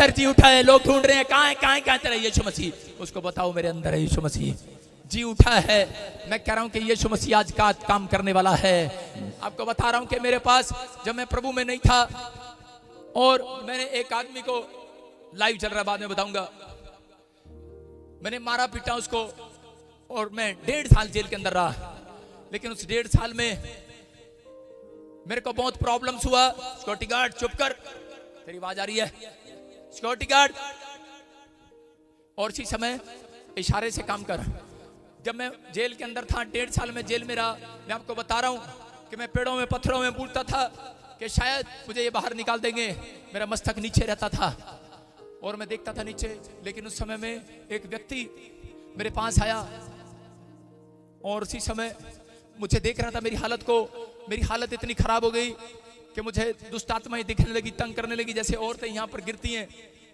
अंदर जी उठा है। लोग ढूंढ रहे हैं कहाँ है तेरा यीशु मसीह। उसको बताओ मेरे अंदर है यीशु मसीह, जी उठा है। मैं कह रहा हूं कि यीशु मसीह आज का काम करने वाला है। आपको बता रहा हूं कि मेरे पास जब मैं प्रभु में नहीं था और मैंने एक आदमी को, लाइव चल रहा है बाद में बताऊंगा, मैंने मारा पीटा उसको और मैं 1.5 साल जेल के अंदर रहा। लेकिन उस 1.5 साल में मेरे को बहुत प्रॉब्लम्स हुआ। सिक्योरिटी गार्ड चुप कर, तेरी आवाज आ रही है, सिक्योरिटी गार्ड। और इसी समय इशारे से काम कर। जब मैं जेल के अंदर था, 1.5 साल में जेल में रहा, मैं आपको बता रहा हूं कि मैं पेड़ों में पत्थरों में पूछता था कि शायद मुझे ये बाहर निकाल देंगे। मेरा मस्तक नीचे रहता था और मैं देखता था नीचे। लेकिन उस समय में एक व्यक्ति मेरे पास आया और उसी समय मुझे देख रहा था मेरी हालत को। मेरी हालत इतनी खराब हो गई कि मुझे दुष्ट आत्माएं दिखने लगी, तंग करने लगी, जैसे औरतें यहाँ पर गिरती हैं।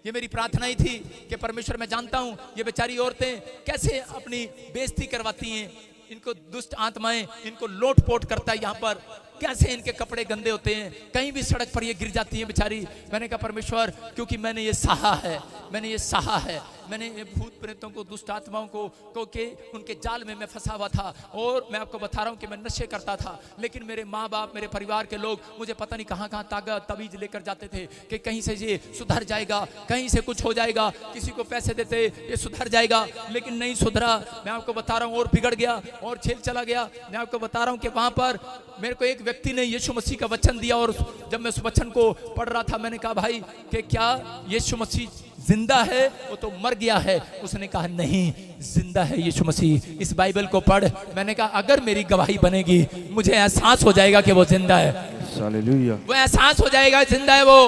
ये मेरी प्रार्थना ही थी कि परमेश्वर मैं जानता हूं ये बेचारी औरतें कैसे अपनी बेइज्जती करवाती हैं। इनको दुष्ट आत्माएं इनको लोट पोट करता है यहाँ पर, कैसे इनके कपड़े गंदे होते हैं, कहीं भी सड़क पर ये गिर जाती है बेचारी। मैंने कहा परमेश्वर, क्योंकि मैंने ये सहा है, मैंने ये सहा है, मैंने ये भूत प्रेतों को, दुष्ट आत्माओं को के उनके जाल में मैं फंसा हुआ था। और मैं आपको बता रहा हूँ कि मैं नशे करता था। लेकिन मेरे माँ बाप, मेरे परिवार के लोग मुझे पता नहीं कहाँ कहाँ ताकत तवीज लेकर जाते थे कि कहीं से ये सुधर जाएगा, कहीं से कुछ हो जाएगा, किसी को पैसे देते ये सुधर जाएगा। लेकिन नहीं सुधरा। मैं आपको बता रहा हूँ और बिगड़ गया और जेल चला गया। मैं आपको बता रहा हूँ कि वहाँ पर मेरे को एक व्यक्ति ने यीशु मसीह का वचन दिया और जब मैं उस वचन को पढ़ रहा था, मैंने कहा भाई कि क्या यीशु मसीह जिंदा है? वो तो मर गया है। उसने कहा नहीं, जिंदा है यीशु मसीह, इस बाइबल को पढ़। मैंने कहा अगर मेरी गवाही बनेगी मुझे एहसास हो जाएगा कि वो जिंदा है। हालेलुया। वो एहसास हो जाएगा जिंदा है वो।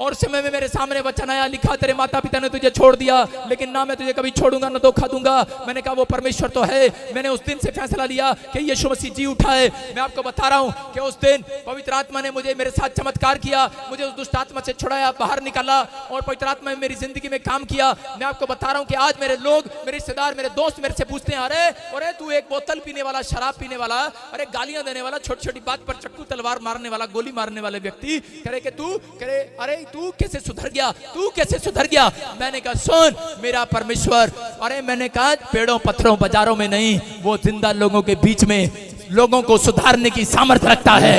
और समय में मेरे सामने वचन आया, लिखा तेरे माता पिता ने तुझे छोड़ दिया लेकिन ना मैं तुझे कभी छोड़ूंगा ना धोखा दूंगा। मैंने कहा वो परमेश्वर तो है। मैंने उस दिन से फैसला लिया कि यीशु मसीह जी उठा है। मैं आपको बता रहा हूं कि उस दिन पवित्र आत्मा ने मुझे मेरे साथ चमत्कार किया, मुझे उस दुष्ट आत्मा से छुड़ाया, बाहर निकाला और पवित्र आत्मा ने मेरी जिंदगी में काम किया। मैं आपको बता रहा हूं कि आज मेरे लोग, मेरे रिश्तेदार, मेरे दोस्त मेरे से पूछते हैं, अरे तू एक बोतल पीने वाला, शराब पीने वाला, अरे गालियां देने वाला, छोटी छोटी बात पर चक्कू तलवार मारने वाला, गोली मारने वाले व्यक्ति, करे कि तू करे, अरे तू कैसे सुधर गया, तू कैसे सुधर गया? मैंने कहा सुन, मेरा परमेश्वर, अरे मैंने कहा पेड़ों पत्थरों बाजारों में नहीं, वो जिंदा लोगों के बीच में लोगों को सुधारने की सामर्थ्य रखता है।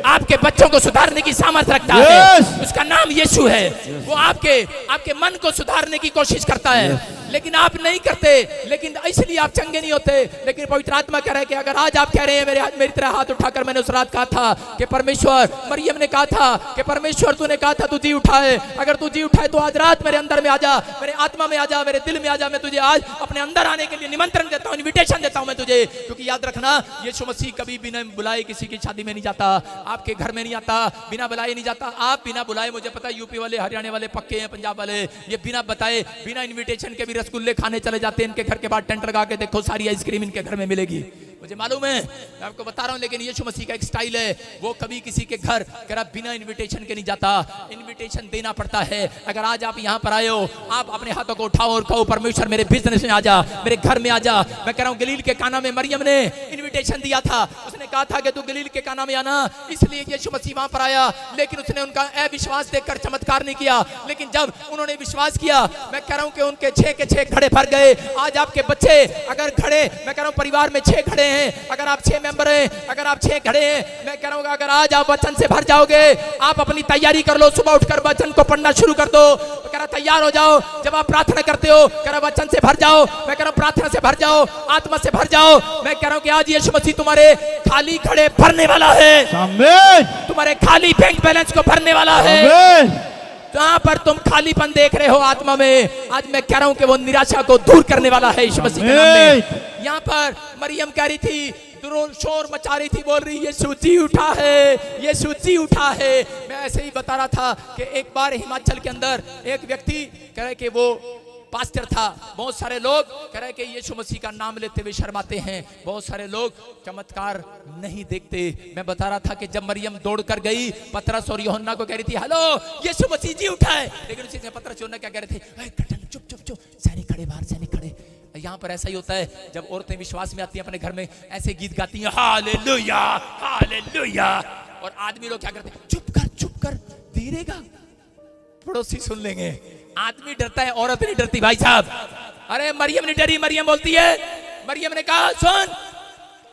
आपके बच्चों को सुधारने की सामर्थ्य रखता है। उसका नाम यीशु है। वो आपके मन को सुधारने की कोशिश करता है लेकिन आप नहीं करते, लेकिन इसलिए आप चंगे नहीं होते। लेकिन पवित्र आत्मा कह रहा है कि अगर आज आप कह रहे हैं मेरी तरह हाथ उठाकर, मैंने उस रात कहा था कि परमेश्वर, मरियम ने कहा था कि परमेश्वर तूने कहा था तू जी उठा है, अगर तू जी उठा है तो आज रात मेरे अंदर में आ जा, मेरे आत्मा में आ जा, मेरे दिल में आ जा। मैं तुझे आज अपने अंदर आने के लिए निमंत्रण देता हूँ, इन्विटेशन देता हूँ मैं तुझे। क्योंकि याद रखना, यीशु मसीह कभी बिना बुलाए किसी की शादी में नहीं जाता, आपके घर में नहीं आता, बिना बुलाए नहीं जाता। आप बिना बुलाए, मुझे पता है यूपी वाले, हरियाणा वाले पक्के हैं, पंजाब वाले, ये बिना बताए, बिना इन्विटेशन के भी रसगुल्ले खाने चले जाते हैं। इनके घर के बाद टेंट लगा के देखो, सारी आइसक्रीम इनके घर में मिलेगी, मुझे मालूम है, मैं आपको बता रहा हूं। लेकिन यीशु मसीह का एक स्टाइल है, वो कभी किसी के घर बिना इन्विटेशन के नहीं जाता, इन्विटेशन देना पड़ता है। अगर आज आप यहाँ पर आए हो, आप अपने हाथों को उठाओ और कहो परमेश्वर मेरे बिजनेस में आ जा, मेरे घर में आ जा। मैं कह रहा हूँ गलील के काना में मरियम ने इन्विटेशन दिया था, उसने कहा था कि तू गलील के काना में आना, इसलिए यीशु मसीह वहां पर आया। लेकिन उसने उनका अविश्वास देखकर चमत्कार नहीं किया। लेकिन जब उन्होंने विश्वास किया, मैं कह रहा हूँ कि उनके 6 के 6 घड़े भर गए। आज आपके बच्चे अगर घड़े, मैं कह रहा हूँ परिवार में 6 घड़े हैं, अगर आप 6 मेंबर हैं, अगर आप 6 घड़े हैं, मैं कह रहा हूँ अगर आज आप वचन से भर जाओगे, आप अपनी तैयारी कर लो, सुबह उठकर वचन को पढ़ना शुरू कर दो। मैं कह रहा तैयार हो जाओ। जब आप प्रार्थना करते हो, कह रहा वचन से भर जाओ, मैं कह रहा हूँ प्रार्थना से भर जाओ, आत्मा से भर जाओ। मैं कह रहा हूँ कि आज यीशु मसीह तुम्हारे खाली घड़े भरने वाला है, तुम्हारे खाली बैंक बैलेंस को भरने वाला है। जहां पर तुम खालीपन देख रहे हो आत्मा में, आज मैं कह रहा हूं कि वो निराशा को दूर करने वाला है यीशु मसीह के नाम में। यहाँ पर मरियम कह रही थी, शोर मचा रही थी, बोल रही यीशु जी उठा है, यीशु जी उठा है। मैं ऐसे ही बता रहा था कि एक बार हिमाचल के अंदर एक व्यक्ति कह रहे कि वो पास्टर था, बहुत सारे लोग कह रहे कि यीशु मसीह का नाम लेते हुए शर्माते हैं, बहुत सारे लोग चमत्कार नहीं देखते। मैं बता रहा था कि जब मरियम दौड़ कर गई, पतरस और यूहन्ना को कह रही थी हेलो यीशु मसीह जी उठा है, लेकिन उसी से पतरस यूहन्ना क्या कह रहे थे, चुप चुप चुप, सैनिक खड़े बाहर, सैनिक खड़े। यहाँ पर ऐसा ही होता है, जब औरतें विश्वास में आती हैं अपने घर में ऐसे गीत गाती हैं हालेलुया हालेलुया, और आदमी लोग क्या करते हैं, चुप कर धीरेगा, पड़ोसी सुन लेंगे। आदमी डरता है, औरत नहीं डरती भाई साहब। अरे मरियम नहीं डरी, मरियम बोलती है, मरियम ने कहा सुन,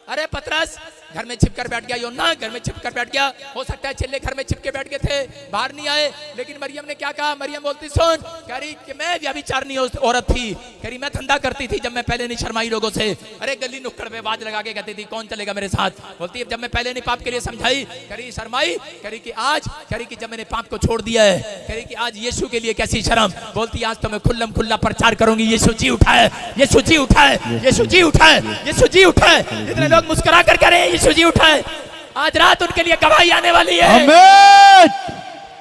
अरे पतरस घर में छिपकर बैठ गया, योना घर में छिपकर बैठ गया, हो सकता है चेले घर में छिपके बैठ गए थे, बाहर नहीं आए। लेकिन मरियम ने क्या कहा, मरियम बोलती सुन, कह रही कि मैं व्यभिचारिणी औरत थी, कह रही मैं धंधा करती थी जब मैं पहले नहीं शर्माई लोगों से। अरे गली नुक्कड़ पे आवाज लगा के कहती थी कौन चलेगा मेरे साथ। बोलती जब मैं पहले नहीं पाप के लिए समझाई, कह रही शर्माई, कह रही कि आज, कह रही कि जब मैंने पाप को छोड़ दिया है, कह रही कि आज यीशु के लिए कैसी शर्म। बोलती आज तो मैं खुल्लम खुल्ला प्रचार करूंगी, यीशु जी उठा है, यीशु जी उठा है, यीशु जी उठा है, यीशु जी उठा है। इतने लोग मुस्कुरा कर कह रहे हैं यीशु जी उठा है। आज रात उनके लिए गवाही आने वाली है। आमीन।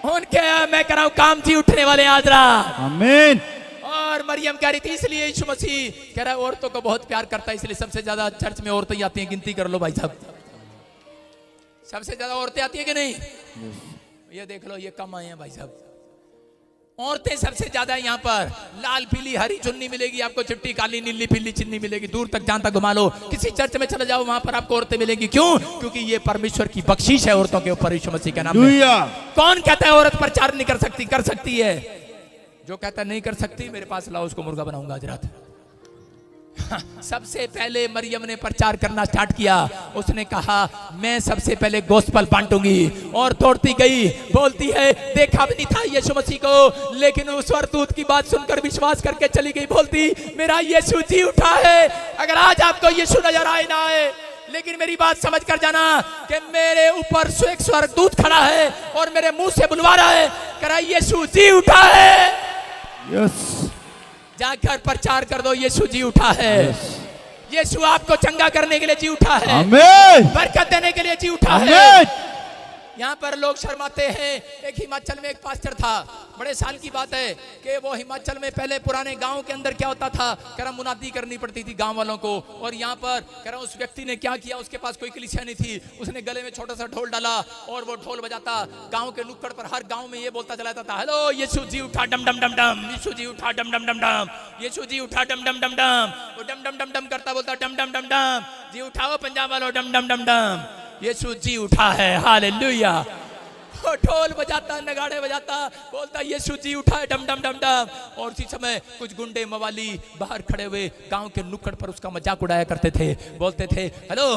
उनके मैं कह रहा हूं काम जी उठने वाले आज रात। आमीन। और मरियम कह रही थी इसलिए यीशु मसीह कह रहा है औरतों को बहुत प्यार करता है, इसलिए सबसे ज्यादा चर्च में औरतें आती हैं। गिनती कर लो भाई साहब, सबसे ज्यादा औरतें आती है कि नहीं? ये देख लो, ये कम आए हैं भाई साहब। औरतें सबसे ज्यादा यहाँ पर। लाल पीली हरी चुन्नी मिलेगी आपको, चिट्टी काली नीली पीली चुन्नी मिलेगी, दूर तक जहां तक घुमा लो, किसी चर्च में चले जाओ वहां पर आपको औरतें मिलेंगी। क्यों? क्योंकि ये परमेश्वर की बख्शीश है औरतों के ऊपर यीशु मसीह के नाम में। कौन कहता है औरत प्रचार नहीं कर सकती? कर सकती है। जो कहता नहीं कर सकती, मेरे पास लाओ, उसको मुर्गा बनाऊंगा आज रात। सबसे पहले मरियम ने प्रचार करना स्टार्ट किया। उसने कहा मैं सबसे पहले गोस्पल बांटूंगी, और दौड़ती गई, बोलती है देखा भी नहीं था यीशु मसीह को, लेकिन उस स्वर्गदूत की बात सुनकर विश्वास करके चली गई। बोलती मेरा यीशु जी उठा है। अगर आज आपको यीशु नजर आए ना आए, लेकिन मेरी बात समझ कर जाना कि मेरे ऊपर एक स्वर्गदूत खड़ा है और मेरे मुंह से बुलवा रहा है, कह रहा यीशु जी उठा है। यस, जाकर प्रचार कर दो यीशु जी उठा है। यीशु आपको चंगा करने के लिए जी उठा है, आमीन। बरकत देने के लिए जी उठा है। यहाँ पर लोग शर्माते हैं। एक हिमाचल में एक पास्टर था, बड़े साल की बात है कि वो हिमाचल में पहले पुराने गांव के अंदर क्या होता था, कह मुनादी करनी पड़ती थी गांव वालों को। और यहाँ पर कह उस व्यक्ति ने क्या किया, उसके पास कोई कलीसिया नहीं थी, उसने गले में छोटा सा ढोल डाला और वो ढोल बजाता गांव के नुक्कड़ पर, हर गांव में ये बोलता चला जाता था, हेलो यीशु जी उठा डम डम डम डम, यीशु जी उठा डम डम डम डम, यीशु जी उठा डम डम डम डम। वो डम डम डम डम करता बोलता डम डम डम डम, जी उठाओ पंजाब वालों डम डम डम डम, यीशु जी उठा है, हालेलुया। ढोल बजाता, नगाड़े बजाता, बोलता यीशु जी उठा है डम डम डम डम। और उसी समय कुछ गुंडे मवाली बाहर खड़े हुए गांव के नुक्कड़ पर उसका मजाक उड़ाया करते थे। बोलते थे हेलो,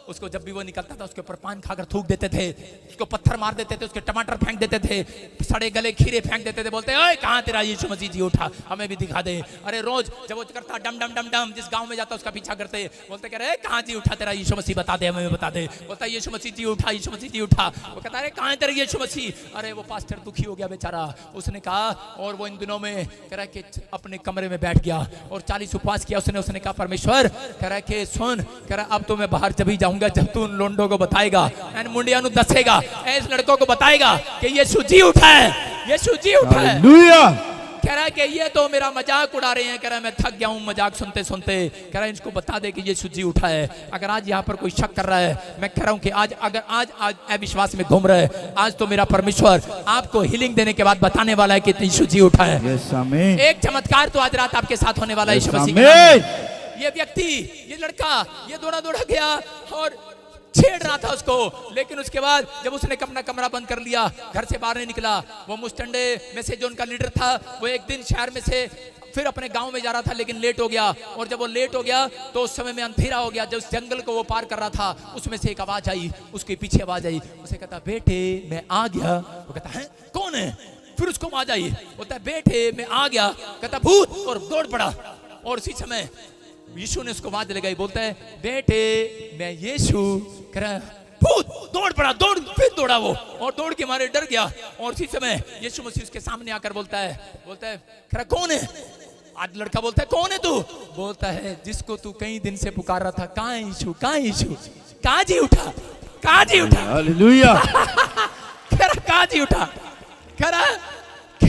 उसको जब भी वो निकलता था उसके ऊपर पान खाकर थूक देते थे, उसको पत्थर मार देते थे, उसके टमाटर फेंक देते थे, सड़े गले खीरे फेंक देते थे। बोलते ओए कहाँ तेरा यीशु मसीह जी उठा, हमें भी दिखा दे। अरे रोज जब वो करता डम डम डम डम, जिस गांव में जाता उसका पीछा करते, बोलते कह रहे कहाँ जी उठा तेरा यीशु मसीह, बता दे हमें बता दे। बोलता यीशु मसीह जी उठा, यीशु मसीह जी उठा। वो कहता अरे कहाँ तेरा यीशु मसीह। अरे वो पास्टर दुखी हो गया बेचारा, उसने कहा, और वो इन दिनों में कह रहा कि अपने कमरे में बैठ गया और 40 उपवास किया। उसने कहा परमेश्वर, कह रहा कि सुन, कह रहा अब तो मैं बाहर जब ही जाऊंगा जब तू लोंडो को बताएगा, मुंडिया दसेगा, इस लड़कों को बताएगा कि यीशु जी उठा है, यीशु जी उठा है। कह रहा है कि ये तो मेरा मजाक उड़ा रहे हैं, कह रहा है मैं थक गया हूं मजाक सुनते सुनते, कह रहा है इसको बता दे कि यीशु जी उठा है। अगर आज यहाँ पर कोई शक कर रहा है, मैं कह रहा हूं कि आज अगर आज अविश्वास में घूम रहे हैं, आज तो मेरा परमेश्वर आपको हीलिंग देने के बाद बताने वाला है कि यीशु जी उठा है। एक चमत्कार तो आज रात आपके साथ होने वाला है यीशु मसीह के नाम में। ये व्यक्ति, ये लड़का, ये दौड़ा गया और छेड़ रहा था उसको, लेकिन उसके बाद जब उसने अपना कमरा बंद कर लिया, घर से बाहर नहीं निकला। वो मुस्टंडे में से जो उनका लीडर था, वो एक दिन शहर में से फिर अपने गांव में जा रहा था, लेकिन लेट हो गया। और जब वो लेट हो गया तो उस समय में अंधेरा हो गया। जब उस जंगल को वो पार कर रहा था, उसमें से एक आवाज आई, उसके पीछे आवाज आई, उसे कहता बेटे मैं आ गया। वो कहता है कौन है? फिर उसको आवाज आई, बोलता है बेटे मैं आ गया। कहता भूत, और दौड़ पड़ा। और उसी समय यीशु ने उसको आवाज लगाई, बोलता है बेटे मैं यीशु। कह रहा भूत, दौड़ पड़ा, फिर दौड़ा वो, और दौड़ के मारे डर गया। और उसी समय यीशु मसीह उसके सामने आकर बोलता है कह रहा कौन है? आज लड़का बोलता है कौन है तू? बोलता है जिसको तू कई दिन से पुकार रहा था, कहाँ यीशु, कहाँ यीशु, कहाँ जी उठा, कहाँ जी उठा, हालेलुया। कह रहा कहाँ जी उठा, कह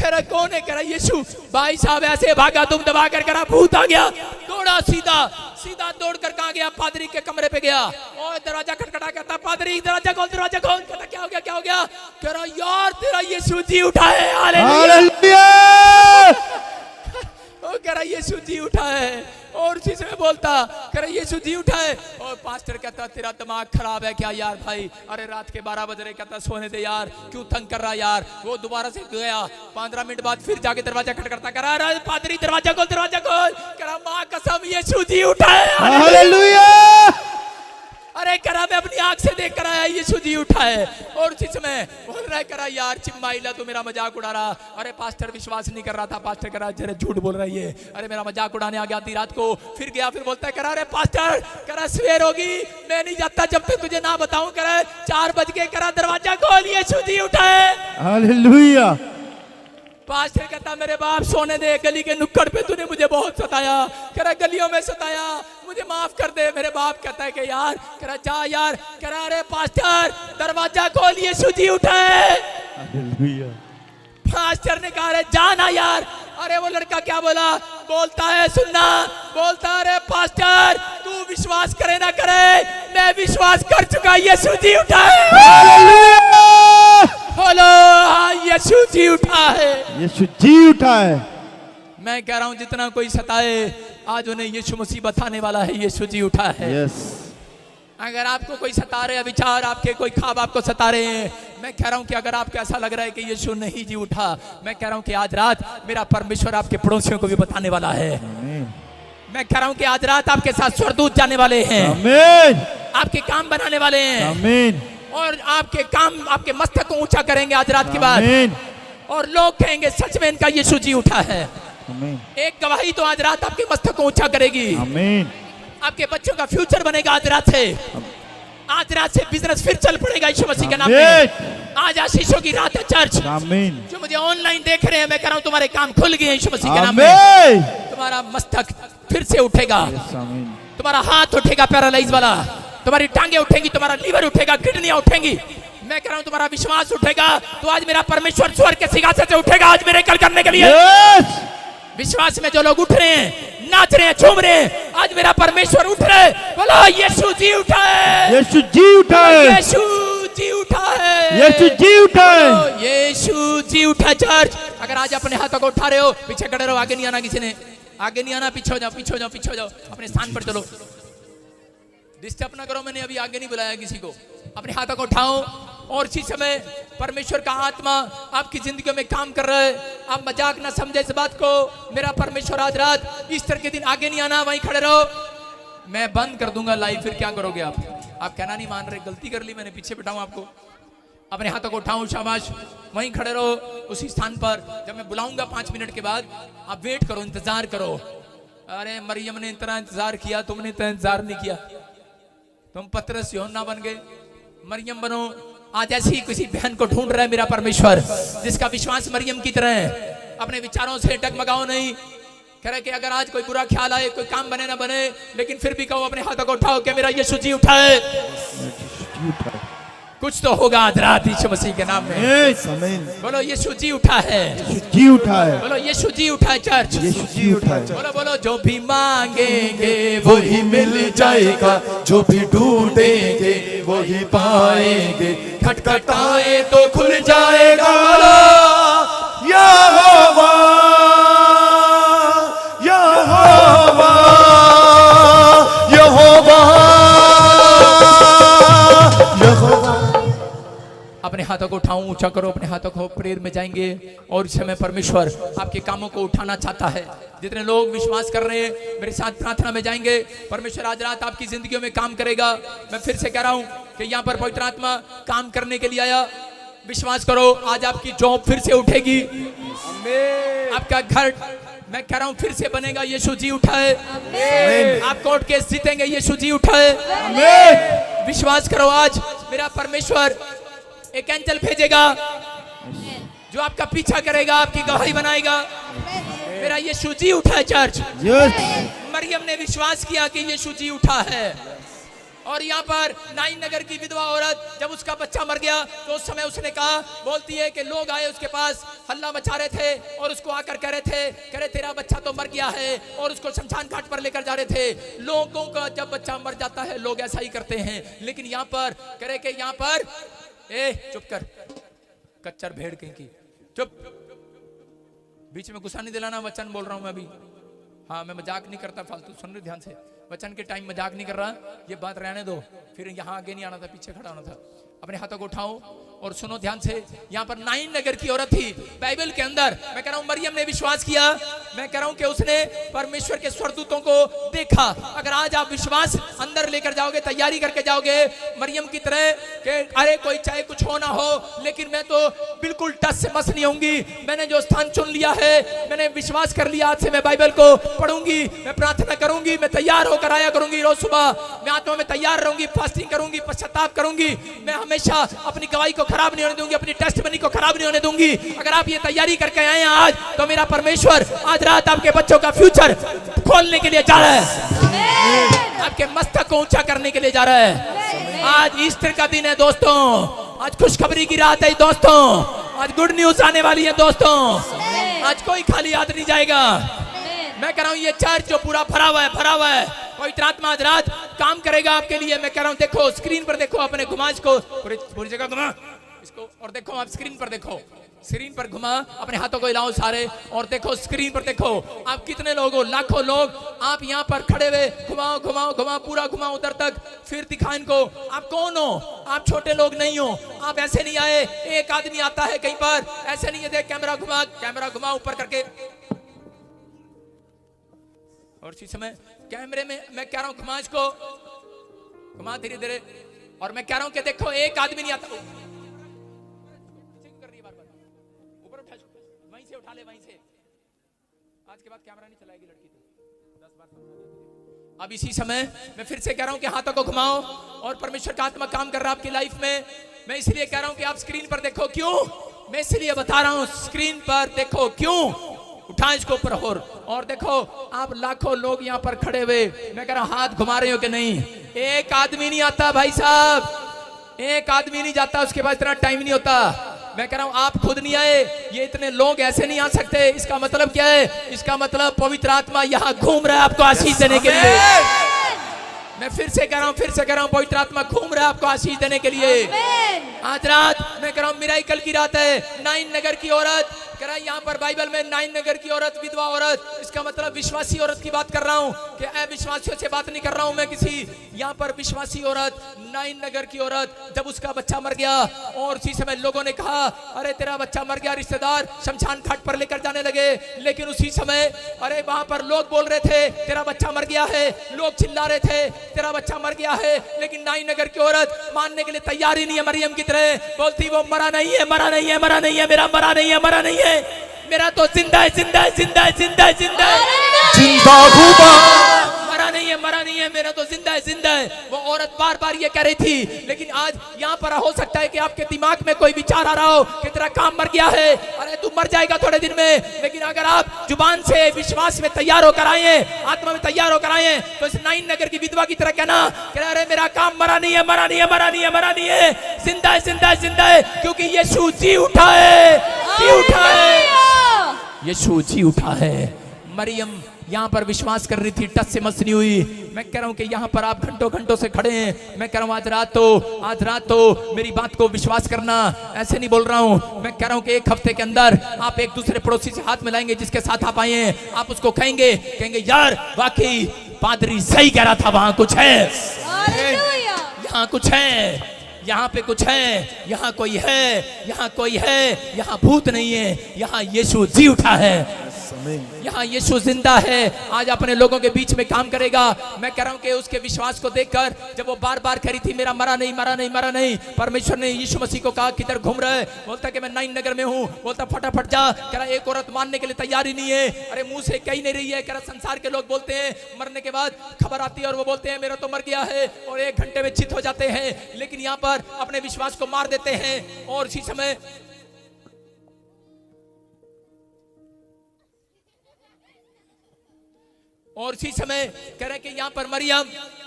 रहा कौन है? कह रहा यीशु। भाई साहब ऐसे भागा, तुम दबा कर करा, भूत आ गया, दौड़ा सीधा दौड़ कर कहाँ गया? पादरी के कमरे पे गया और दरवाजा खटखटा, कहता पादरी दरवाजा खोल, दरवाजा खोल। कहता क्या हो गया, क्या हो गया? कह रहा यार तेरा यीशु जी उठा है, हालेलुया। वो कह रहा यीशु जी उठा है। और उसी समय बोलता, करे यीशु जी उठा है। और पास्टर कहता तेरा दिमाग खराब है क्या यार भाई, अरे रात के 12 बज रहे, कहता सोने दे यार, क्यों तंग कर रहा यार। वो दोबारा से गया, 15 मिनट बाद फिर जाके दरवाजा खटखटाता, करा अरे पादरी दरवाजा खोल, दरवाजा खोल, करा माँ कसम यीशु जी उठा है। हालेलुया। अरे करा मैं अपनी आंख से देख कर आया यीशु जी उठा है। और उसी समय बोल रहा है, करा यार चिम्माइला तो मेरा मजाक उड़ा रहा। अरे पास्टर विश्वास नहीं कर रहा था, पास्टर करा जरा झूठ बोल रही है, अरे मेरा मजाक उड़ाने आ गया आधी रात को। फिर गया, फिर बोलता है, करा अरे पास्टर करा सवेर होगी, मैं नहीं जाता जब तक तुझे ना बताऊं। करा 4 बज के, करा दरवाजा खोल, यीशु जी उठा है। हालेलुया। पास्टर कहता मेरे बाप सोने दे, गली के नुक्कड़ पे तूने मुझे बहुत सताया, करा गलियों में सताया, मुझे माफ कर दे। मेरे बाप कहता है कि यार, करा जा यार, करा अरे पास्टर दरवाजा खोल, यीशु जी उठा है। हालेलुया। पास्टर ने कहा अरे जाना यार। अरे वो लड़का क्या बोला, बोलता है सुनना, बोलता अरे पास्टर तू विश्वास करे ना करे, मैं विश्वास कर चुका, यीशु जी उठा है। बोलो हाँ यीशु जी उठा है, यीशु जी उठा है। मैं कह रहा हूं जितना कोई सताए आज उन्हें यीशु मसीह बताने वाला है, यीशु जी उठा है। यस। अगर आपको कोई सता रहे विचार, आपके कोई ख्वाब आपको सता रहे हैं, मैं कह रहा हूं कि अगर आपको ऐसा लग रहा है कि यीशु नहीं जी उठा, मैं कह रहा हूं कि आज रात मेरा परमेश्वर आपके पड़ोसियों को भी बताने वाला है। मैं कह रहा हूं कि आज रात आपके साथ स्वर्गदूत जाने वाले हैं, आमीन। आपके काम बनाने वाले हैं, आमीन। और आपके काम आपके मस्तक को ऊंचा करेंगे आज रात के बाद। आमीन। और लोग कहेंगे सच में इनका यीशु जी उठा है। आमीन। एक गवाही तो आज रात आपके मस्तक को ऊंचा करेगी। आमीन। आपके बच्चों का फ्यूचर बनेगा आज रात से। आज रात से बिजनेस फिर चल पड़ेगा यीशु मसीह के नाम में। आज आशीषों की रात है चर्च। आमीन। जो मुझे ऑनलाइन देख रहे हैं, मैं कह रहा हूं तुम्हारे काम खुल गए यीशु मसीह के नाम में। आमीन। तुम्हारा मस्तक फिर से उठेगा, आमीन। तुम्हारा हाथ उठेगा पैरालाइज वाला, तुम्हारी टांगे उठेंगी, तुम्हारा लीवर उठेगा, किडनियां उठेंगी। मैं कह रहा हूं तुम्हारा विश्वास उठेगा, तो आज मेरा परमेश्वर स्वर्ग के सिंहासन से उठेगा आज मेरे कल करने के लिए। यस। विश्वास में जो लोग उठ रहे हैं, नाच रहे हैं, झूम रहे हैं, आज मेरा परमेश्वर उठ रहे हैं। बोलो यीशु जी उठा है, यीशु जी उठा है, यीशु जी उठा है, यीशु जी उठा है, यीशु जी उठा है। चर्च अगर आज अपने हाथों को उठा रहे हो, पीछे खड़े रहो, आगे नहीं आना किसी ने, आगे नहीं आना, पीछे हो जाओ, पीछे हो जाओ, पीछे हो जाओ, अपने स्थान पर चलो, डिस्टर्ब ना करो। मैंने अभी आगे नहीं बुलाया किसी को। अपने हाथों को उठाओ और इसी समय परमेश्वर का आत्मा आपकी जिंदगी में काम कर रहा है। आप मजाक ना समझे इस बात को। मेरा परमेश्वर आज रात ईस्टर के दिन, आगे नहीं आना, वहीं खड़े रहो, मैं बंद कर दूंगा लाइव, फिर क्या करोगे आप कहना नहीं मान रहे, गलती कर ली मैंने, पीछे बैठाऊं आपको। अपने हाथों को उठाऊं, शाबाश, वहीं खड़े रहो उसी स्थान पर। जब मैं बुलाऊंगा 5 मिनट के बाद, आप वेट करो, इंतजार करो। अरे मरियम ने इतना इंतजार किया, तुमने इतना इंतजार नहीं किया, तुम पतरस यूहन्ना बन गए, मरियम बनो। आज ऐसी किसी बहन को ढूंढ रहा है मेरा परमेश्वर, जिसका विश्वास मरियम की तरह है। अपने विचारों से डगमगाओ नहीं। कह रहे कि अगर आज कोई बुरा ख्याल आए, कोई काम बने ना बने, लेकिन फिर भी कहो, अपने हाथों को उठाओ कि मेरा यीशु जी उठा है। कुछ तो होगा आज रात यीशु मसीह के नाम में। बोलो यीशु जी उठा है, जी उठा है, बोलो यीशु जी उठा है। चर्च यीशु जी उठा है। बोलो बोलो, जो भी मांगेंगे वही मिल जाएगा, जो भी ढूंढेंगे वही पाएंगे, खटखटाए तो खुल जाएगा। बोलो यहोवा, यहोवा, यहोवा, यहोवा। अपने हाथों को उठाओ, ऊंचा करो अपने हाथों को, प्रेयर में जाएंगे। और इस समय परमेश्वर आपके कामों को उठाना चाहता है। जितने लोग विश्वास कर रहे हैं मेरे साथ प्रार्थना में जाएंगे, परमेश्वर आज रात आपकी जिंदगियों में काम करेगा। मैं फिर से कह रहा हूं कि यहाँ पर पवित्र आत्मा काम करने के लिए आया। विश्वास करो, आज आपकी जॉब फिर से उठेगी, आपका घर मैं कह रहा हूं फिर से बनेगा, यीशु जी उठा है। आप कोर्ट केस जीतेंगे, यीशु जी उठा है। विश्वास करो, आज मेरा परमेश्वर एक एंजल भेजेगा जो आपका पीछा करेगा, आपकी गवाही बनाएगा। मेरा यीशु जी उठा है। चर्च मरियम ने विश्वास किया कि यीशु जी उठा है। और यहाँ पर नाइन नगर की विधवा औरत, जब उसका बच्चा मर गया तो उस समय उसने कहा, बोलती है कि लोग आए उसके पास, हल्ला मचा रहे थे और उसको आकर कह रहे थे तेरा बच्चा तो मर गया है, और उसको शमशान घाट पर लेकर जा रहे थे। लोगों का जब बच्चा मर जाता है लोग ऐसा ही करते हैं, लेकिन यहाँ पर कह रहे कि यहाँ पर चुप कर, कच्चर भेड़ कहीं की, चुप, बीच में गुस्सा नहीं दिलाना, वचन बोल रहा हूं मैं अभी। हाँ, मैं मजाक नहीं करता, फालतू सुन रहे ध्यान से। वचन के टाइम मजाक नहीं कर रहा, ये बात रहने दो। फिर यहाँ आगे नहीं आना था, पीछे खड़ा होना था। अपने हाथों को उठाओ और सुनो ध्यान से। यहाँ पर नाइन नगर की औरत थी बाइबल के अंदर। मैं कह रहा हूँ मरियम ने विश्वास किया। मैं कह रहा हूँ कि उसने परमेश्वर के स्वर्गदूतों को देखा। अगर आज आप विश्वास अंदर लेकर जाओगे, तैयारी करके जाओगे मरियम की तरह कि अरे कोई चाहे कुछ हो ना हो, लेकिन मैं तो बिल्कुल टस से मस नहीं होंगी। मैंने जो स्थान चुन लिया है, मैंने विश्वास कर लिया, आज से मैं बाइबल को पढ़ूंगी, मैं प्रार्थना करूंगी, मैं तैयार होकर आया करूंगी। रोज सुबह मैं आत्मा में तैयार रहूंगी, फास्टिंग करूंगी, पश्चाताप करूंगी। मैं हमेशा अपनी गवाही को खराब नहीं होने दूंगी, अपनी टेस्टमनी को खराब नहीं होने दूंगी। अगर आप ये तैयारी करके आए हैं आज, तो मेरा परमेश्वर आज रात आपके बच्चों का फ्यूचर खोलने के लिए जा रहा है, आपके मस्तक को ऊंचा करने के लिए जा रहा है। आज ईस्टर का दिन है दोस्तों, आज खुशखबरी की रात है दोस्तों, आज गुड न्यूज आने वाली है दोस्तों। आज कोई खाली हाथ नहीं जाएगा। मैं कह रहा हूँ ये चर्च जो पूरा भरा हुआ है, भरा हुआ है। पवित्र आत्मा आज रात काम करेगा आपके लिए। मैं कह रहा हूँ देखो स्क्रीन पर, देखो अपने घुमा इसको, पूरी जगह घुमा इसको, और देखो आप स्क्रीन पर देखो, स्क्रीन पर घुमा, अपने हाथों को हिलाओ सारे, और देखो स्क्रीन पर देखो आप कितने लोग हो, लाखों लोग आप यहाँ पर खड़े हुए। घुमाओ घुमाओ घुमाओ, पूरा घुमाओ उधर तक, फिर दिखा इनको आप कौन हो। आप छोटे लोग नहीं हो, आप ऐसे नहीं आए। एक आदमी आता है कहीं पर, ऐसे नहीं है। देख कैमरा घुमा, कैमरा घुमा ऊपर करके, और इसी समय कैमरे में मैं कह रहा हूं घुमा इसको, घुमा धीरे धीरे। और मैं कह रहा हूं कि देखो एक आदमी नहीं आता, ऊपर उठा, वहीं से उठा ले, वहीं से। आज के बाद कैमरा नहीं चलाएगी लड़की तो 10 बार। अब इसी समय मैं फिर से कह रहा हूं कि हाथों को घुमाओ, और परमेश्वर का आत्मा काम कर रहा है आपकी लाइफ में। मैं इसलिए कह रहा हूं कि आप स्क्रीन पर देखो। क्यों? मैं इसलिए बता रहा हूं स्क्रीन पर देखो। क्यों? उठा इसको ऊपर, और देखो आप लाखों लोग यहाँ पर खड़े हुए। मैं कह रहा हूं हाथ घुमा रहे हो कि नहीं? एक आदमी नहीं आता भाई साहब, एक आदमी नहीं जाता, उसके बाद इतना टाइम नहीं होता। मैं कह रहा हूं आप खुद नहीं आए, ये इतने लोग ऐसे नहीं आ सकते। इसका मतलब क्या है? इसका मतलब पवित्र आत्मा यहाँ घूम रहा है आपको आशीष देने के लिए। मैं फिर से कह रहा हूं पवित्र आत्मा घूम रहा है आपको आशीष देने के लिए। आज रात मैं कह रहा हूं मिराकल की रात है। नाइन नगर की औरत कह रहा है यहाँ पर बाइबल में, नाइन नगर की औरत, विधवा औरत, इसका मतलब विश्वासी औरत की बात कर रहा हूँ कि अविश्वासियों से बात नहीं कर रहा हूँ मैं किसी। यहाँ पर विश्वासी औरत, नाइन नगर की औरत, जब उसका बच्चा मर गया और उसी समय लोगों ने कहा अरे तेरा बच्चा मर गया, रिश्तेदार शमशान घाट पर लेकर जाने लगे। लेकिन उसी समय अरे वहां पर लोग बोल रहे थे तेरा बच्चा मर गया है, लोग चिल्ला रहे थे तेरा बच्चा मर गया है। लेकिन नाइन नगर की औरत मानने के लिए तैयार ही नहीं है। मरियम की तरह बोलती वो मरा नहीं है, मरा नहीं है, मरा नहीं है, मेरा मरा नहीं है, मरा नहीं है, मेरा तो जिंदा है, जिंदा है, जिंदा है, जिंदा है, जिंदा है, जिंदा हुआ, मरा नहीं है, मरा नहीं है, मेरा तो जिंदा है, जिंदा है। वो औरत बार बार ये कह रही थी। लेकिन आज यहाँ पर हो सकता है कि आपके दिमाग में कोई विचार आ रहा हो कि तेरा काम मर गया है, अरे तू मर जाएगा थोड़े दिन में। लेकिन अगर आप जुबान से विश्वास में तैयार होकर आए हैं, आत्मा में तैयार होकर आए हैं, तो इस नाइन नगर की विधवा की तरह कहना कि अरे मेरा काम मरा नहीं है, मरा नहीं है, मरा नहीं है, मरा नहीं है, जिंदा है, जिंदा है, जिंदा है, क्योंकि यीशु जी उठा है, जी उठा है, यीशु जी उठा है। मरियम यहाँ पर विश्वास कर रही थी, टच से मस नहीं हुई। मैं कह रहा हूँ कि यहाँ पर आप घंटों घंटों से खड़े हैं। मैं कह रहा हूँ आज रात तो मेरी बात को विश्वास करना। ऐसे नहीं बोल रहा हूँ, मैं कह रहा हूँ कि एक हफ्ते के अंदर आप एक दूसरे पड़ोसी से हाथ मिलाएंगे, जिसके साथ आप आए हैं, आप उसको कहेंगे यार वाकई पादरी सही कह रहा था, वहां कुछ है, यहाँ कुछ है, यहाँ पे कुछ है, यहाँ कोई है, यहाँ कोई है, यहाँ भूत नहीं है, यहाँ यीशु जी उठा है, यहाँ यीशु जिंदा है। आज अपने लोगों के बीच में काम करेगा। मैं कह रहा हूँ कि उसके विश्वास को देखकर जब वो बार बार कह रही थी मेरा मरा नहीं, मरा नहीं, मरा नहीं, परमेश्वर ने यीशु मसीह को कहा किधर घूम रहा है? बोलता कि मैं नाइन नगर में हूँ। बोलता फटाफट जा। कह रहा एक औरत मानने के लिए तैयार ही नहीं है, अरे मुंह से कही नहीं रही है। कह रहा संसार के लोग बोलते हैं मरने के बाद खबर आती है और वो बोलते हैं मेरा तो मर गया है, और 1 घंटे में चित हो जाते हैं। लेकिन यहाँ पर अपने विश्वास को मार देते हैं। और इसी समय कह रहे कि यहाँ पर मरियम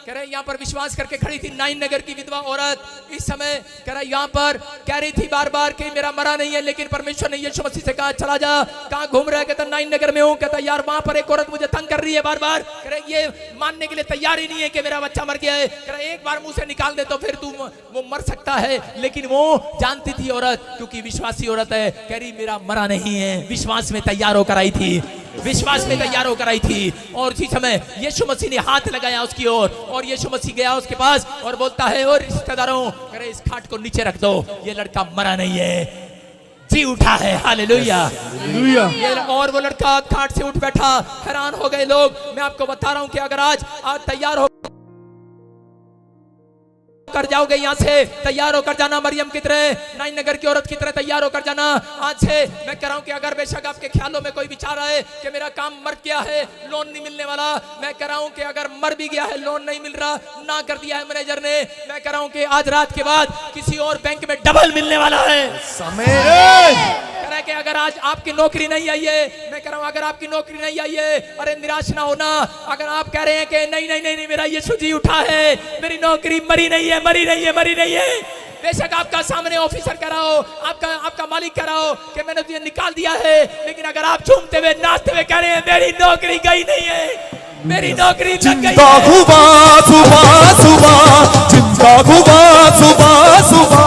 कह रहे यहाँ पर विश्वास करके खड़ी थी, नाइन नगर की विधवा औरत। इस समय कह रहा यहाँ पर कह रही थी बार बार कि मेरा मरा नहीं है। लेकिन परमेश्वर ने यीशु मसीह से कहा चला जा। कहाँ घूम रहा है? कहता नाइन नगर में हूँ। कहता यार वहां पर एक औरत मुझे तंग कर रही है बार बार। कह रहे ये मानने के लिए तैयार ही नहीं है कि मेरा बच्चा मर गया है। कह रहा एक बार मुंह से निकाल दे तो फिर तू वो मर सकता है। लेकिन वो जानती थी औरत, क्योंकि विश्वासी औरत है, कह रही मेरा मरा नहीं है, विश्वास में तैयार होकर आई थी। विश्वास में तैयार होकर आई थी। और उसी समय यीशु मसीह ने हाथ लगाया उसकी ओर और यीशु मसीह गया उसके पास और बोलता है, और रिश्तेदारों करे इस खाट को नीचे रख दो, ये लड़का मरा नहीं है, जी उठा है। हालेलुया। ये और वो लड़का खाट से उठ बैठा। हैरान हो गए लोग। मैं आपको बता रहा हूं कि अगर आज तैयार हो कर जाओगे, यहाँ से तैयार होकर जाना, मरियम की तरह, नाइन नगर की औरत की तरह तैयार होकर जाना। आज से मैं कह रहा हूं कि अगर बेशक आपके ख्यालों में कोई विचार आए कि मेरा काम मर गया है, लोन नहीं मिलने वाला, मैं कह रहा हूं कि अगर मर भी गया है, लोन नहीं मिल रहा, ना कर दिया है मैनेजर ने, मैं कह रहा हूं कि आज रात के बाद किसी और बैंक में डबल मिलने वाला है। कह रहा है कि अगर आज आपकी नौकरी नहीं आई है, मैं कह रहा हूं अगर आपकी नौकरी नहीं आई है, अरे निराश ना होना। अगर आप कह रहे हैं कि नहीं नहीं नहीं, नहीं मेरा यीशु जी उठा है, मेरी नौकरी मरी नहीं है, मरी नहीं है, मरी नहीं है। बेशक आपका सामने ऑफिसर कह रहा हो, आपका मालिक कह रहा हो कि मैंने तुझे निकाल दिया है, लेकिन अगर आप झूमते हुए नाचते हुए कह रहे हैं मेरी नौकरी गई नहीं है, मेरी नौकरी लग गई है। जिंदा सुबह सुबह, जिंदा सुबह सुबह।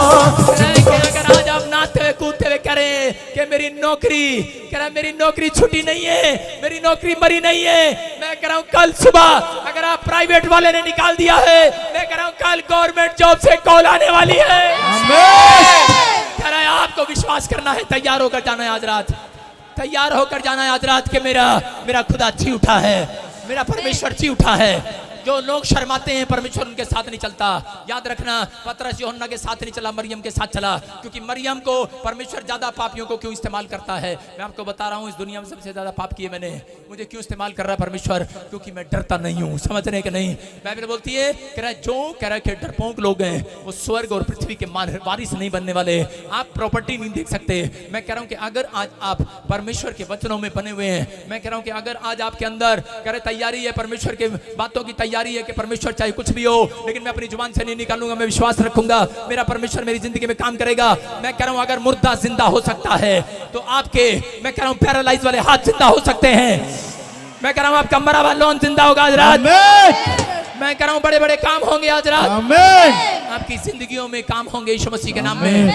अगर आज आप नाचते हुए कूदते हुए कह रहे हैं कि मेरी नौकरी, कह रहा मेरी नौकरी छुट्टी नहीं है, मेरी नौकरी मरी नहीं है, मैं कह रहा हूं कल सुबह अगर आप प्राइवेट वाले ने निकाल दिया है, मैं कह रहा हूं कल गवर्नमेंट जॉब से कॉल आने वाली है। कह रहा है आपको विश्वास करना है, तैयार होकर जाना है आज रात, तैयार होकर जाना है आज रात के मेरा खुदा जी उठा है, मेरा परमेश्वर जी उठा है। जो लोग शर्माते हैं परमेश्वर उनके साथ नहीं चलता। याद रखना, पतरस यूहन्ना के साथ नहीं चला, मरियम के साथ चला, क्योंकि मरियम को परमेश्वर ज्यादा पापियों को क्यों इस्तेमाल करता है। मैं आपको बता रहा हूं इस दुनिया में सबसे ज्यादा पाप किए मैंने, मुझे क्यों इस्तेमाल कर रहा है परमेश्वर, क्योंकि मैं डरता नहीं हूं। समझ रहे कि नहीं? बाइबल बोलती है, कह रहा है जो कह रहा है कि डरपोक लोग हैं वो स्वर्ग और पृथ्वी के वारिस नहीं बनने वाले। आप प्रॉपर्टी नहीं देख सकते। मैं कह रहा हूं कि अगर आज आप परमेश्वर के वचनों में बने हुए हैं, मैं कह रहा हूं कि अगर आज आपके अंदर कह रहे तैयारी है, परमेश्वर के बातों की तैयारी है कि परमेश्वर चाहे कुछ भी हो, लेकिन मैं अपनी जुबान से नहीं निकालूंगा, मैं विश्वास रखूंगा मेरा परमेश्वर मेरी जिंदगी में काम करेगा। मैं कह रहा हूं अगर मुर्दा जिंदा हो सकता है तो आपके, मैं कह रहा हूं पैरालाइज वाले हाथ जिंदा हो सकते हैं। मैं कह रहा हूं आपका मरा हुआ लोन जिंदा होगा आज रात। मैं कह रहा हूं बड़े बड़े काम होंगे आज रात। आपकी जिंदगियों में काम होंगे यीशु मसीह के नाम में।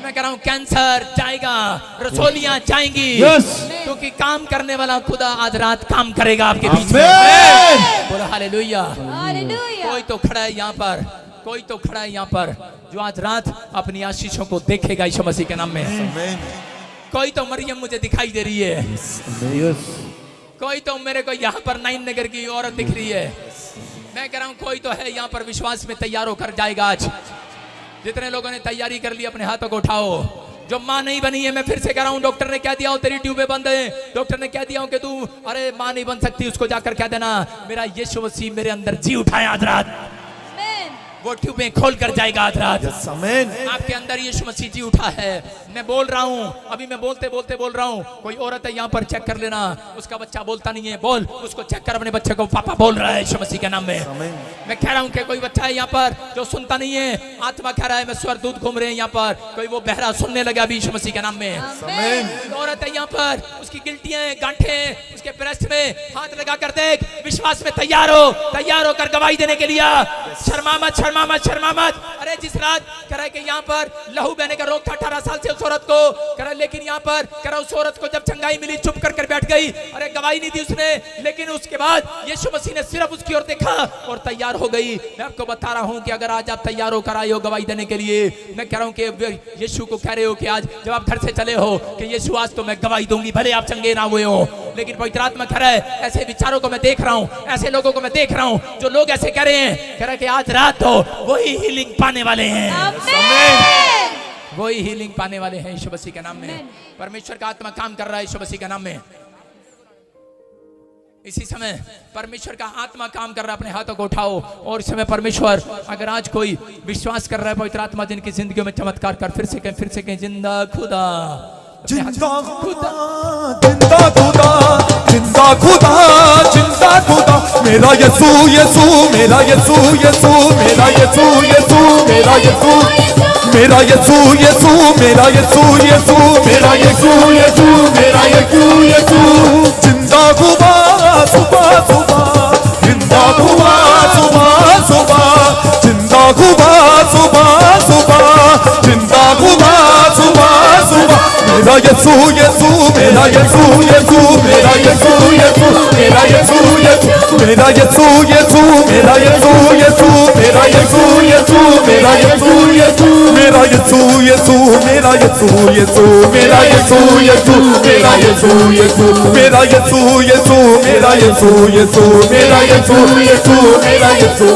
मैं कह रहा हूं कैंसर जाएगा, रसोलियां जाएंगी, क्योंकि काम करने वाला खुदा आज रात काम करेगा आपके बीच में। बोलो हालेलुया। कोई तो खड़ा है यहाँ पर, कोई तो खड़ा है यहाँ पर जो आज रात अपनी आशीषों को देखेगा यीशु मसीह के नाम में। कोई तो मरियम मुझे दिखाई दे रही है, कोई तो मेरे को यहाँ पर नाइन नगर की औरत दिख रही है। मैं कह रहा हूँ कोई तो है यहाँ पर विश्वास में तैयार होकर जाएगा आज। जितने लोगों ने तैयारी कर ली अपने हाथों को उठाओ। जो माँ नहीं बनी है, मैं फिर से कह रहा हूँ, डॉक्टर ने कह दिया हो तेरी ट्यूबें बंद है, डॉक्टर ने कह दिया हो कि तू अरे माँ नहीं बन सकती, उसको जाकर कह देना मेरा यीशु मसीह मेरे अंदर जी उठाए आज रात, वो ट्यूबें खोल कर जाएगा आज रात। आपके अंदर यीशु मसीह जी उठा है। मैं बोल रहा हूँ, अभी मैं बोलते बोलते बोल रहा हूँ, कोई औरत है यहाँ पर चेक कर लेना, उसका बच्चा बोलता नहीं है, बोल उसको चेक कर अपने बच्चे को, पापा बोल रहा है यीशु मसीह के नाम में। मैं कह रहा हूँ कि कोई बच्चा है यहाँ पर जो सुनता नहीं है, आत्मा कह रहा है मैं स्वर्गदूत घूम रहे हैं यहाँ पर, कोई वो बहरा सुनने लगा अभी यीशु मसीह के नाम में। औरत है यहाँ पर, उसकी गिल्टियां गांठे उसके ब्रेस्ट में, हाथ लगा कर देख, विश्वास में तैयार हो, तैयार होकर गवाही देने के लिए। शर्मा मत, शर्मा मत, शर्मा मत। अरे जिस रात कह रहा है कि यहाँ पर लहू बहने का रोग था 18 साल से उस औरत को, कह रहा लेकिन यहाँ पर कह रहा उस औरत को जब चंगाई मिली चुप कर बैठ गई, अरे गवाही नहीं दी उसने, लेकिन उसके बाद यीशु मसीह ने सिर्फ उसकी ओर देखा और तैयार हो गई। मैं आपको बता रहा हूँ कि अगर आज आप तैयार होकर आए हो गवाही देने के लिए, मैं कह रहा हूँ कि यीशु को कह रहे हो कि आज जब आप घर से चले हो कि यीशु आज तो मैं गवाही दूंगी, भले आप चंगे ना हुए हो, लेकिन पवित्र आत्मा कह रहा है ऐसे विचारों को मैं देख रहा हूँ, ऐसे लोगों को मैं देख रहा हूँ जो लोग ऐसे कह रहे हैं, कह रहा है कि आज रात तो वही हीलिंग पाने वाले हैं, वही हीलिंग पाने वाले हैं यीशु मसीह के नाम में। परमेश्वर का आत्मा काम कर रहा है यीशु मसीह के नाम में। इसी समय परमेश्वर का आत्मा काम कर रहा है, अपने हाथों को उठाओ और इस समय परमेश्वर अगर आज कोई विश्वास कर रहा है, पवित्र आत्मा जिनकी जिंदगियों में चमत्कार कर, फिर से कहें जिंदा खुदा, जिंदा खुदा, जिंदा खुदा, जिंदा खुदा, जिंदा खुदा, मेरा यीशु यीशु, मेरा यीशु यीशु, मेरा यीशु यीशु, मेरा यीशु, मेरा यीशु यीशु, मेरा यीशु यीशु, मेरा यीशु यीशु, मेरा यीशु यीशु, जिंदा खुदा सुबह सुबह, जिंदा खुदा सुबह सुबह, जिंदा खुदा सुबह सुबह, जिंदा खुदा सुबह सुबह, मेरा यीशु यीशु, मेरा यीशु यीशु, मेरा यीशु मेरा यीशु यीशु मेरा यीशु यीशु मेरा यीशु यीशु मेरा यीशु यीशु मेरा यीशु यीशु मेरा यीशु यीशु मेरा यीशु यीशु मेरा यीशु यीशु मेरा यीशु यीशु मेरा यीशु यीशु मेरा यीशु यीशु मेरा यीशु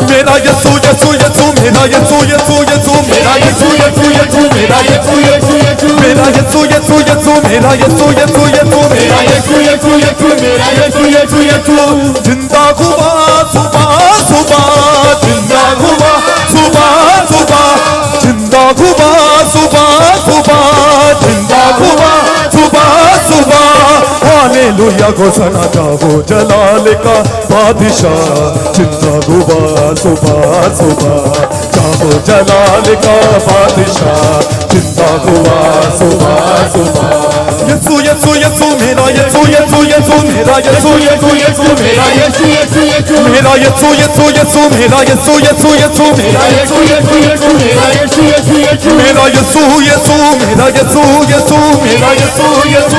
मेरा यीशु यीशु यीशु मेरा यीशु यीशु यीशु मेरा यीशु यीशु यीशु मेरा यीशु यीशु यीशु मेरा यीशु यीशु यीशु मेरा यीशु यीशु यीशु मेरा यीशु यीशु यीशु मेरा यीशु यीशु यीशु जिंदा खुदा सुबह सुबह जिंदा खुदा सुबह सुबह जिंदा खुदा सुबह सुबह जिंदा खुदा सुबह सुबह हालेलुया घोषणा गाओ जलाल का बादशाह जिंदा खुदा सुबह सुबह गाओ जलाल का बादशाह जिंदा खुदा सुबह सुबह यीशु यीशु यीशु मेरा यीशु यीशु यीशु मेरा यीशु यीशु यीशु मेरा यीशु यीशु यीशु मेरा यीशु यीशु यीशु मेरा यीशु यीशु यीशु मेरा यीशु यीशु यीशु मेरा यीशु यीशु यीशु मेरा यीशु यीशु मेरा यीशु यीशु मेरा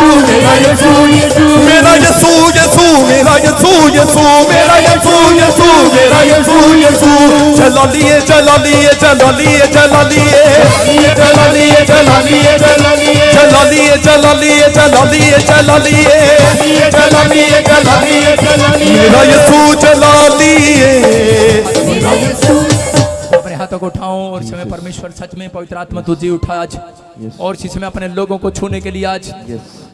यीशु यीशु मेरा यीशु यीशु मेरा यीशु यीशु मेरा यीशु यीशु मेरा यीशु यीशु मेरा यीशु यीशु चला लिए चला लिए चला लिए चला लिए चला लिए चला लिए चला लिए चला लिए चला लिए चला लिए चला लिए चला लिए चला लिए चला लिए मेरा यीशु चला लिए मेरा यीशु अपने हाथों को उठाओ और इस समय परमेश्वर सच में पवित्र आत्मा तू जी उठा आज और इस समय अपने लोगों को छूने के लिए आज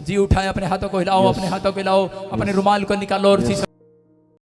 जी उठाए अपने हाथों को हिलाओ अपने हाथों को हिलाओ अपने रुमाल को निकालो और इसी